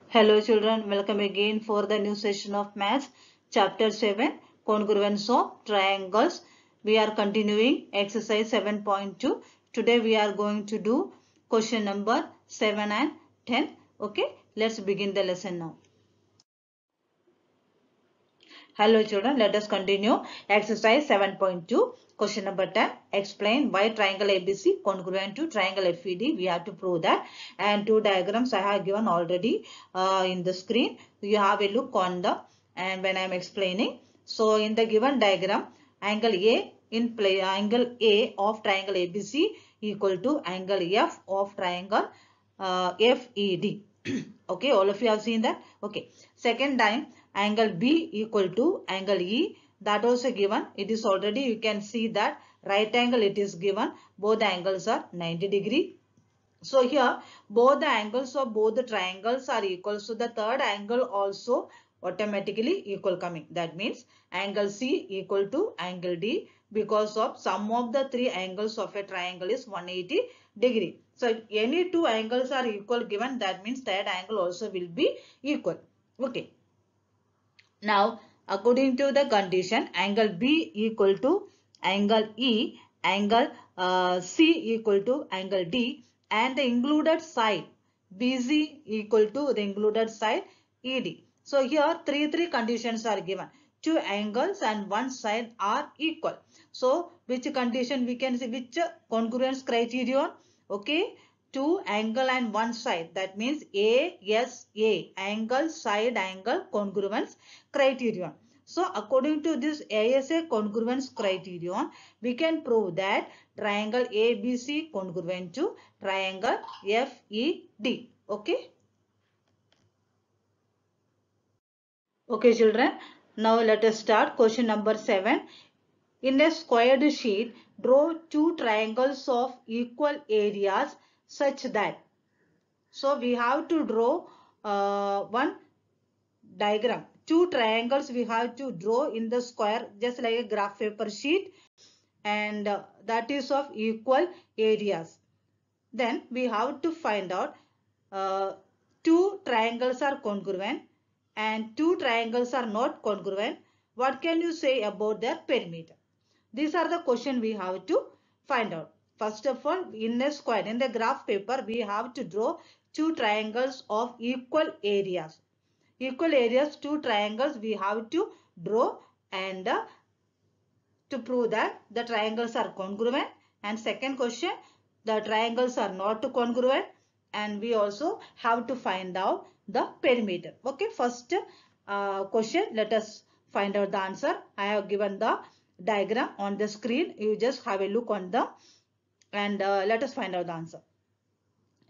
Hello children, welcome again for the new session of Maths, Chapter 7, Congruence of Triangles. We are continuing exercise 7.2. Today we are going to do question number 7 and 10. Okay, let's begin the lesson now. Hello children, let us continue exercise 7.2. Question number 10. Explain why triangle ABC congruent to triangle FED. We have to prove that. And two diagrams I have given already in the screen. You have a look on the and when I am explaining. So in the given diagram, angle A angle A of triangle ABC equal to angle F of triangle FED. Okay, all of you have seen that. Okay, second time angle B equal to angle E, that also given. It is already, you can see that right angle it is given. Both the angles are 90 degree. So here both the angles of both the triangles are equal. So the third angle also automatically equal coming. That means angle C equal to angle D, because of sum of the three angles of a triangle is 180 degree. So if any two angles are equal given, that means third angle also will be equal. Okay. Now, according to the condition, angle B equal to angle E, angle C equal to angle D, and the included side BC equal to the included side ED. So here three conditions are given. Two angles and one side are equal. So which condition we can see, which congruence criterion? Okay, two angle and one side, that means ASA, angle side angle congruence criterion. So according to this ASA congruence criterion, we can prove that triangle ABC congruent to triangle FED. Okay. Okay children, now let us start question number 7. In a squared sheet, draw two triangles of equal areas such that. So we have to draw one diagram. Two triangles we have to draw in the square, just like a graph paper sheet, and that is of equal areas. Then we have to find out two triangles are congruent and two triangles are not congruent. What can you say about their perimeter? These are the questions we have to find out. First of all, in a square, in the graph paper, we have to draw two triangles of equal areas. Equal areas, two triangles we have to draw, and to prove that the triangles are congruent. And second question, the triangles are not congruent, and we also have to find out the perimeter. Okay, first question, let us find out the answer. I have given the diagram on the screen. You just have a look on the and let us find out the answer.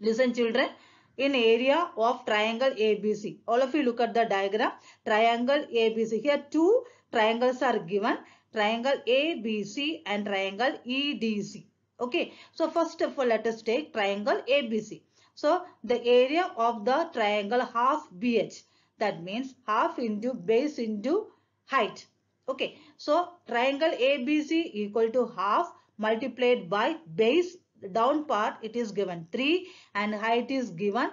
Listen children, in area of triangle ABC, all of you look at the diagram, triangle ABC. Here two triangles are given, triangle ABC and triangle EDC. Okay, so first of all let us take triangle ABC. So the area of the triangle half BH, that means half into base into height. Okay, so triangle ABC equal to half multiplied by base, down part it is given 3 and height is given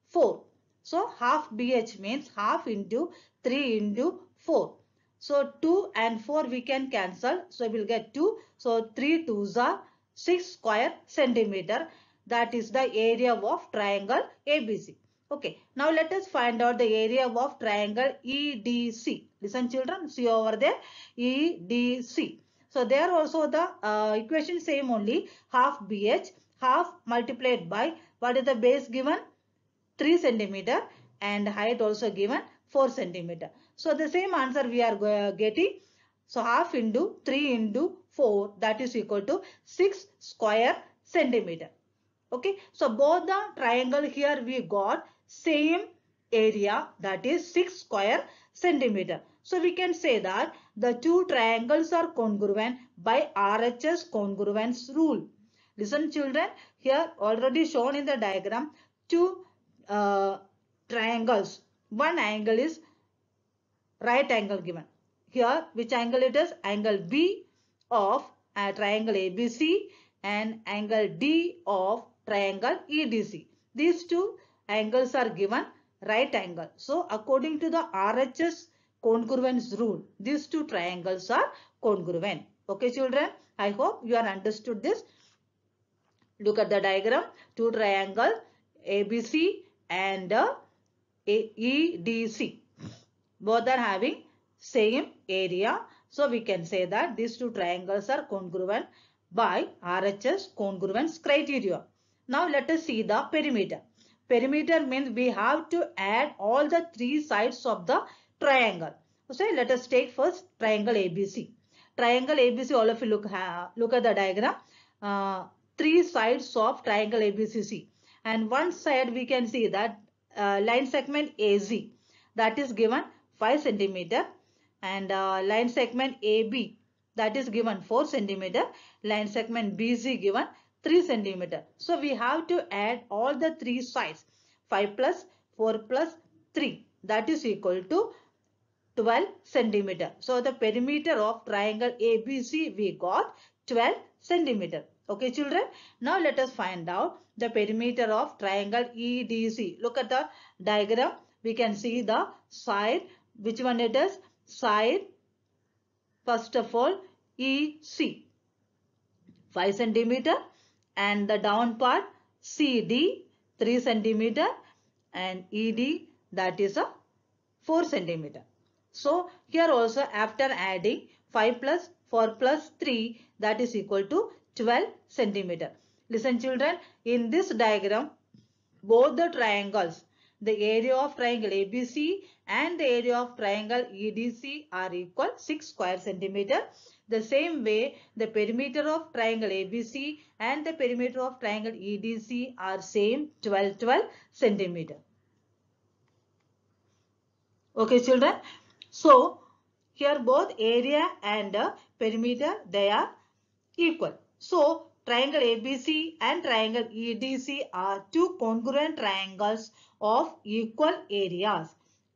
4. So half BH means half into 3 into 4. So 2 and 4 we can cancel. So we will get 2. So 3 2s are 6 square centimeter. That is the area of triangle ABC. Okay. Now let us find out the area of triangle EDC. Listen children. See over there. EDC. So there also the equation same only, half BH, half multiplied by what is the base given 3 centimeter and height also given 4 centimeter. So the same answer we are getting. So half into 3 into 4, that is equal to 6 square centimeter. Okay, so both the triangle here we got same area, that is 6 square centimeter. So we can say that the two triangles are congruent by RHS congruence rule. Listen children, here already shown in the diagram two triangles. One angle is right angle given. Here which angle it is? Angle B of triangle ABC and angle D of triangle EDC. These two angles are given right angle. So according to the RHS congruence rule, these two triangles are congruent. Okay children, I hope you are understood this. Look at the diagram. Two triangle ABC and EDC. Both are having same area. So we can say that these two triangles are congruent by RHS congruence criteria. Now let us see the perimeter. Perimeter means we have to add all the three sides of the triangle. So let us take first triangle ABC. Triangle ABC, all of you look at the diagram. Three sides of triangle ABCC, and one side we can see that line segment AZ, that is given 5 centimeter, and line segment AB, that is given 4 centimeter, line segment BC given 3 centimeter. So we have to add all the three sides, 5 plus 4 plus 3, that is equal to 12 centimeter. So the perimeter of triangle ABC we got 12 centimeter. Okay children. Now let us find out the perimeter of triangle EDC. Look at the diagram. We can see the side. Which one it is? Side, first of all, EC 5 centimeter, and the down part CD 3 centimeter, and ED, that is a 4 centimeter. So here also after adding 5 plus 4 plus 3, that is equal to 12 centimeter. Listen children, in this diagram, both the triangles, the area of triangle ABC and the area of triangle EDC are equal 6 square centimeter. The same way, the perimeter of triangle ABC and the perimeter of triangle EDC are same 12 centimeter. Okay children. So here both area and perimeter, they are equal. So triangle ABC and triangle EDC are two congruent triangles of equal areas.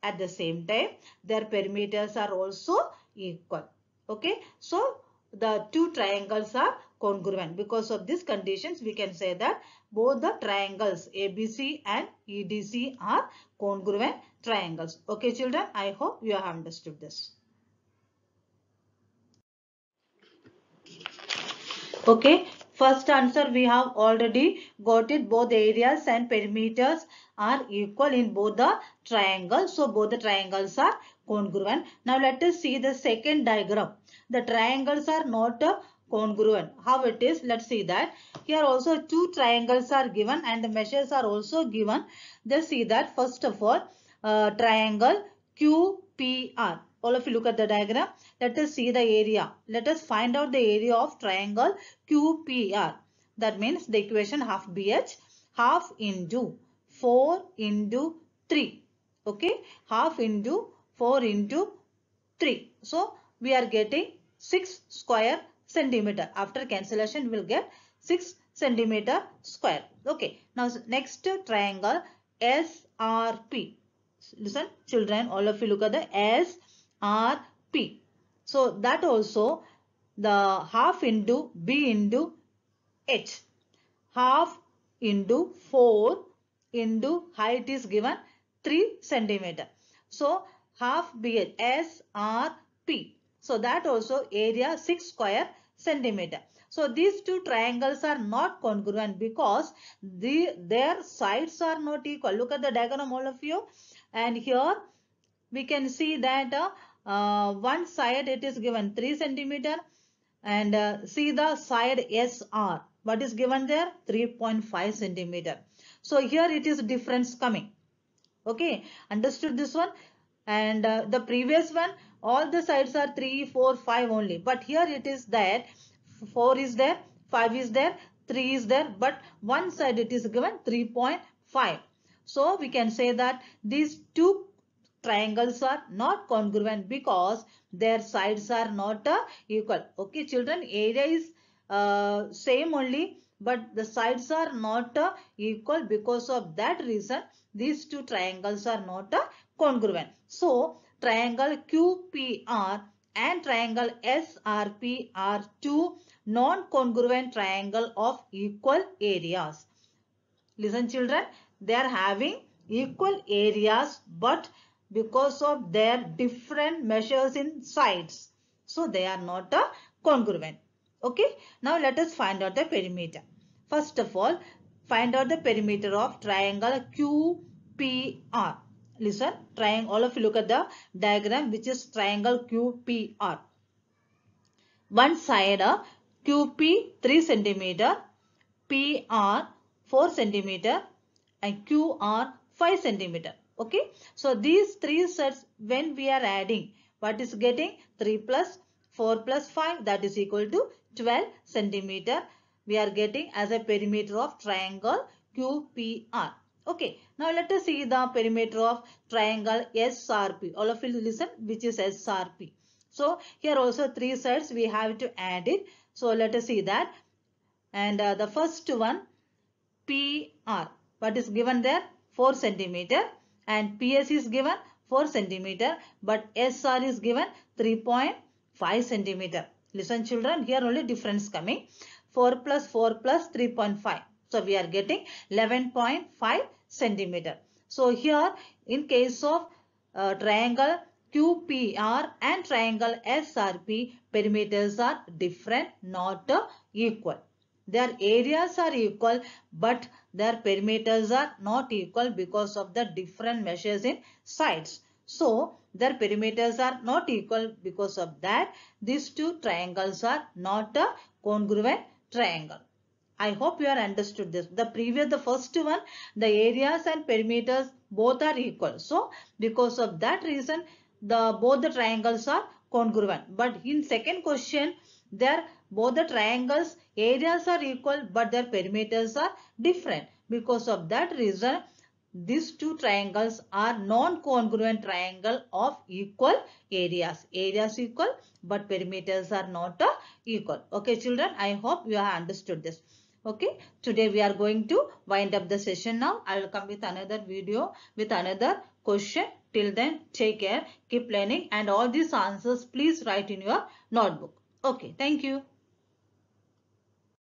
At the same time, their perimeters are also equal. Okay. So the two triangles are congruent. Because of these conditions, we can say that both the triangles ABC and EDC are congruent triangles. Okay children, I hope you have understood this. Okay, first answer we have already got it. Both areas and perimeters are equal in both the triangles. So both the triangles are congruent. Now let us see the second diagram. The triangles are not congruent. How it is? Let's see that. Here also two triangles are given and the measures are also given. Just see that first of all, triangle QPR. All of you look at the diagram. Let us see the area. Let us find out the area of triangle QPR. That means the equation half BH, half into 4 into 3. Okay, half into 4 into 3. So we are getting 6 square centimeter. After cancellation, we will get 6 centimeter square. Okay, now next triangle SRP. Listen children, all of you look at the SRP. So that also the half into B into H. Half into 4 into height is given 3 centimeter. So half BH SRP. So that also area 6 square centimeter. So these two triangles are not congruent because their sides are not equal. Look at the diagram all of you. And here we can see that one side it is given 3 centimeter, and see the side SR. What is given there? 3.5 centimeter. So here it is difference coming. Okay, understood this one? And the previous one, all the sides are 3, 4, 5 only. But here it is that 4 is there, 5 is there, 3 is there. But one side it is given 3.5. So we can say that these two triangles are not congruent because their sides are not equal. Okay children, area is same only, but the sides are not equal. Because of that reason, these two triangles are not congruent. So triangle QPR and triangle SRP are two non-congruent triangle of equal areas. Listen children, they are having equal areas, but because of their different measures in sides, so they are not congruent. Okay, now let us find out the perimeter. First of all, find out the perimeter of triangle QPR. Listen, triangle, all of you look at the diagram, which is triangle QPR. One side QP 3 centimeter, PR 4 centimeter and QR 5 centimeter. Okay. So these three sets, when we are adding, what is getting? 3 plus 4 plus 5, that is equal to 12 centimeter. We are getting as a perimeter of triangle QPR. Okay. Now let us see the perimeter of triangle SRP. All of you listen, which is SRP. So here also three sides we have to add it. So let us see that. And the first one, PR, what is given there? 4 centimeter, and PS is given 4 centimeter, but SR is given 3.5 centimeter. Listen children, here only difference coming. 4 plus 4 plus 3.5. So we are getting 11.5 centimeter. So here in case of triangle QPR and triangle SRP, perimeters are different, not equal. Their areas are equal, but their perimeters are not equal because of the different measures in sides. So their perimeters are not equal. Because of that, these two triangles are not a congruent triangle. I hope you are understood this. The first one, the areas and perimeters both are equal. So because of that reason, both the triangles are congruent. But in second question, both the triangles areas are equal, but their perimeters are different. Because of that reason, these two triangles are non-congruent triangle of equal areas. Areas equal, but perimeters are not equal. Okay children, I hope you have understood this. Okay, today we are going to wind up the session now. I will come with another video with another question. Till then, take care, keep learning, and all these answers please write in your notebook. Okay, thank you.